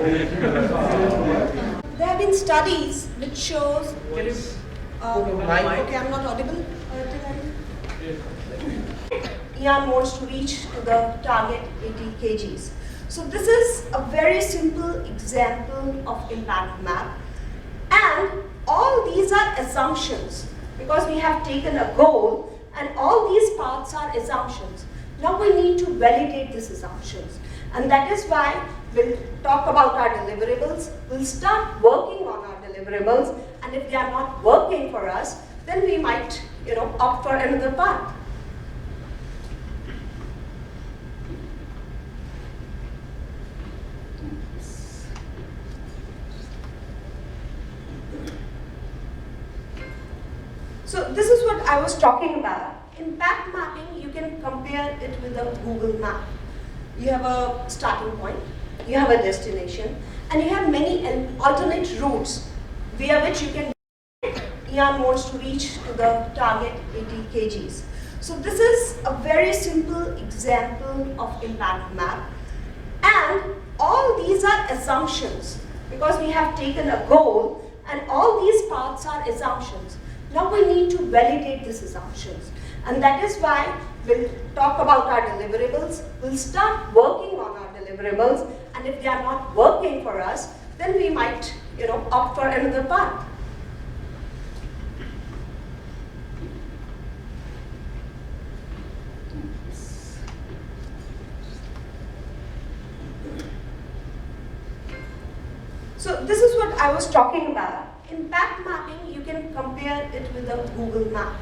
There have been studies which shows. Okay, I'm not audible. Ian wants to reach to the target 80 kgs. So this is a very simple example of impact map, and all these are assumptions because we have taken a goal and all these parts are assumptions. Now we need to validate these assumptions, and that is why we'll talk about our deliverables. We'll start working on our deliverables, and if they are not working for us, then we might, opt for another path. So this is what I was talking about. Impact mapping, you can compare it with a Google map. You have a starting point, you have a destination, and you have many alternate routes via which you can. Ian wants to reach to the target 80 kgs. So this is a very simple example of impact map, and all these are assumptions because we have taken a goal and all these parts are assumptions. Now we need to validate these assumptions, and that is why we'll talk about our deliverables. We'll start working on our deliverables, and if they are not working for us, then we might, opt for another path. So this is what I was talking about. Impact mapping, you can compare it with a Google map.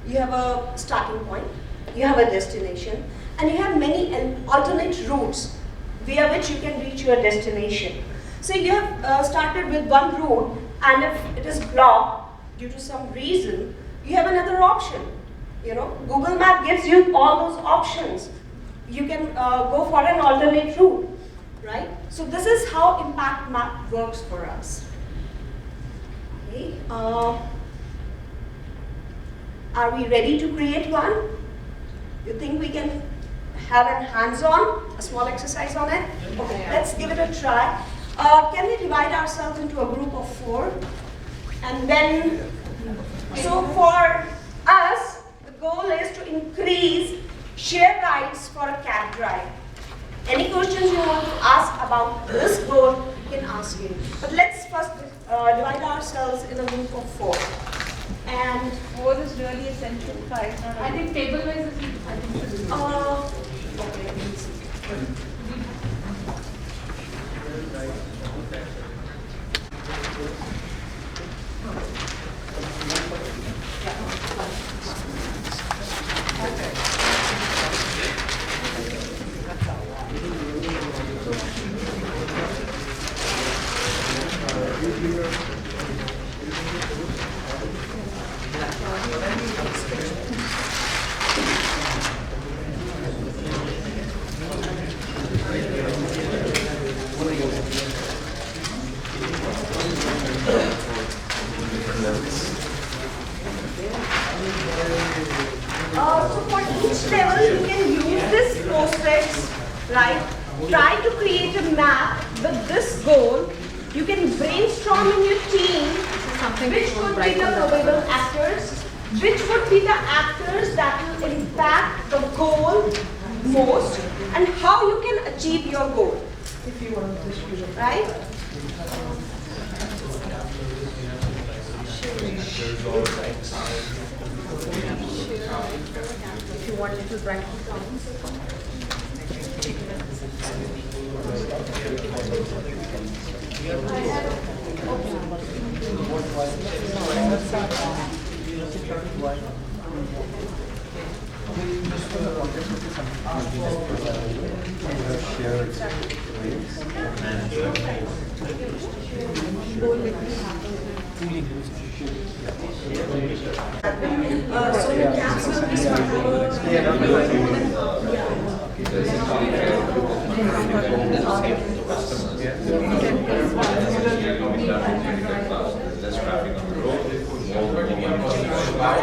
You have a starting point, you have a destination, and you have many alternate routes via which you can reach your destination. So you have started with one route, and if it is blocked due to some reason, you have another option. Google Map gives you all those options. You can go for an alternate route, right? So this is how impact map works for us. Okay. Are we ready to create one? You think we can have a hands-on, a small exercise on it? Okay, let's give it a try. Can we divide ourselves into a group of 4? And then, so for us, the goal is to increase share rides for a cab drive. Any questions you want to ask about this goal, you can ask it. But let's first divide ourselves in a group of 4. And 4 is really essential. 5 not. I think table-wise is. I think should be. So for each level, you can use this Postfix, right? Try to create a map with this goal. You can brainstorm in your team which would be the probable actors, which would be the actors that will impact the goal most, and how you can achieve your goal, if you want to, right? If you want little practice on.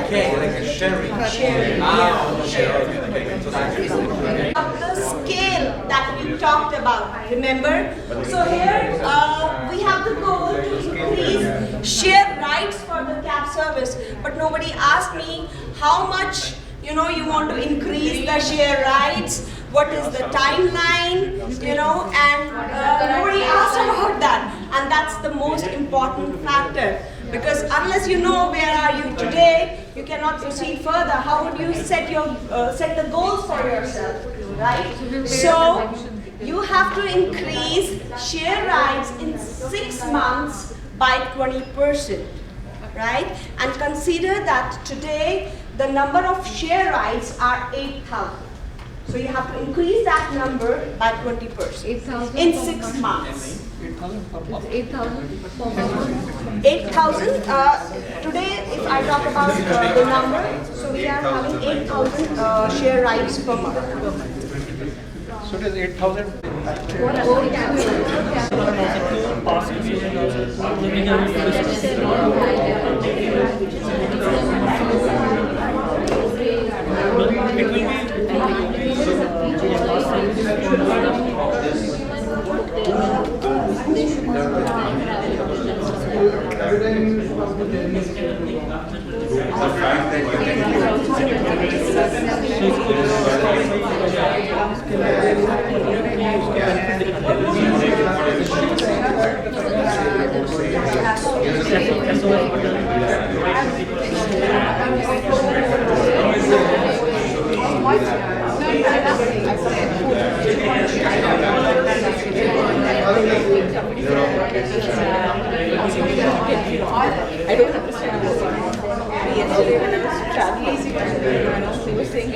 Okay, like a sharing. The scale that we talked about, remember? remember. So here we have the goal to increase share rights for the cab service, but nobody asked me how much you want to increase the share rights, what is the timeline, and nobody asked about that. And that's the most important factor, because unless you know where are you today, you cannot proceed further. How would you set the goals for yourself, right? So you have to increase share rights in 6 months by 20%, right? And consider that today the number of share rights are 8,000. So you have to increase that number by 20% 8,000 in per 6 month. months. 8,000 per month. 8,000. Today, if I talk about the number, so we are having 8,000 share rights per month. So it is 8,000. I don't understand. Yesterday when I was traveling, they were saying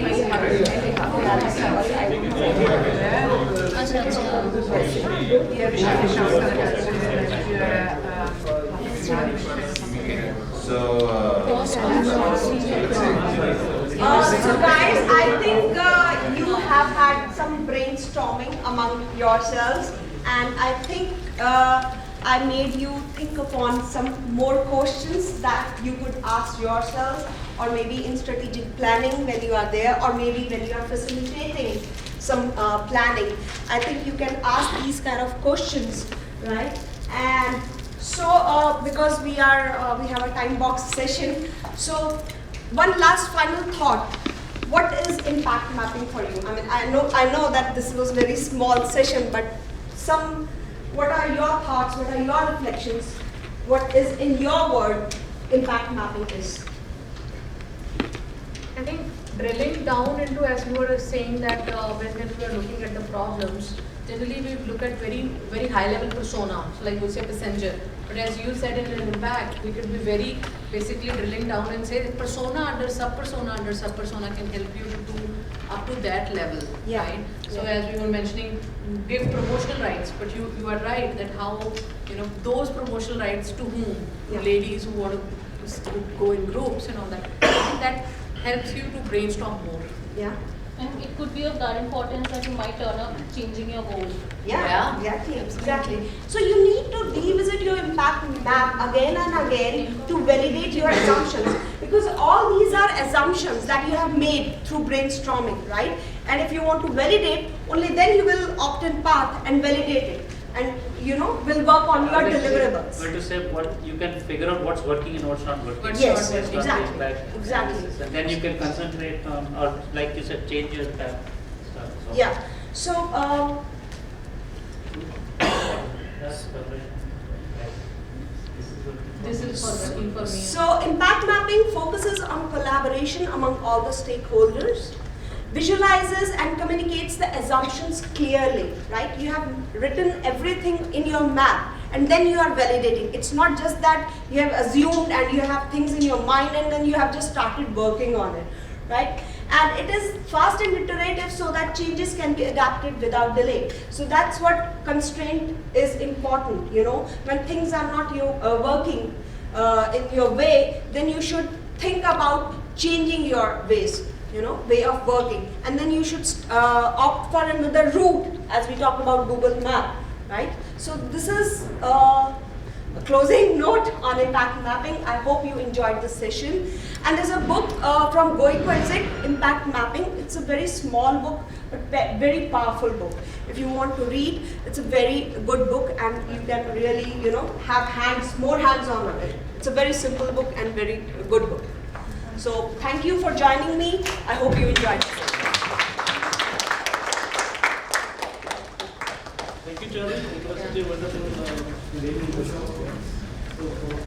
So guys, I think you have had some brainstorming among yourselves, and I think I made you think upon some more questions that you could ask yourselves, or maybe in strategic planning when you are there, or maybe when you are facilitating some planning. I think you can ask these kind of questions, right? And so because we have a time box session, so one last final thought. What is impact mapping for you? I mean, I know that this was a very small session, but what are your thoughts? What are your reflections? What is, in your word, impact mapping is? I think drilling down into, as you were saying, that when we are looking at the problems, generally we look at very high level persona, so like we'll say passenger. But as you said in impact, we could be very basically drilling down and say that persona under sub persona can help you to do up to that level, Yeah. right? So as we were mentioning, give promotional rights, but you are right that how those promotional rights to whom? Yeah. Ladies who want to go in groups and all that. I think that helps you to brainstorm more. Yeah. And it could be of that importance that you might turn up changing your goal. Yeah, exactly. So you need to revisit your impact map again and again to validate your assumptions, because all these are assumptions that you have made through brainstorming, right? And if you want to validate, only then you will opt in path and validate it, and will work on your deliverables. But to say what you can figure out what's working and what's not working. Yes, What's not exactly. impact Exactly. analysis. And then you can concentrate on, or like you said, change your stuff. So Yeah. So that's perfect. This is for the information. So impact mapping focuses on collaboration among all the stakeholders, visualizes and communicates the assumptions clearly, right? You have written everything in your map and then you are validating. It's not just that you have assumed and you have things in your mind and then you have just started working on it, right? And it is fast and iterative so that changes can be adapted without delay. So that's what constraint is important, when things are not working in your way, then you should think about changing your ways, way of working. And then you should opt for another route, as we talk about Google Map, right? So this is a closing note on impact mapping. I hope you enjoyed this session. And there's a book from Goikwazek, Impact Mapping. It's a very small book, but very powerful book. If you want to read, it's a very good book, and you can really, have more hands-on on it. It's a very simple book and very good book. So thank you for joining me. I hope you enjoyed it. Thank you, Charlie. It was such a wonderful day in the show.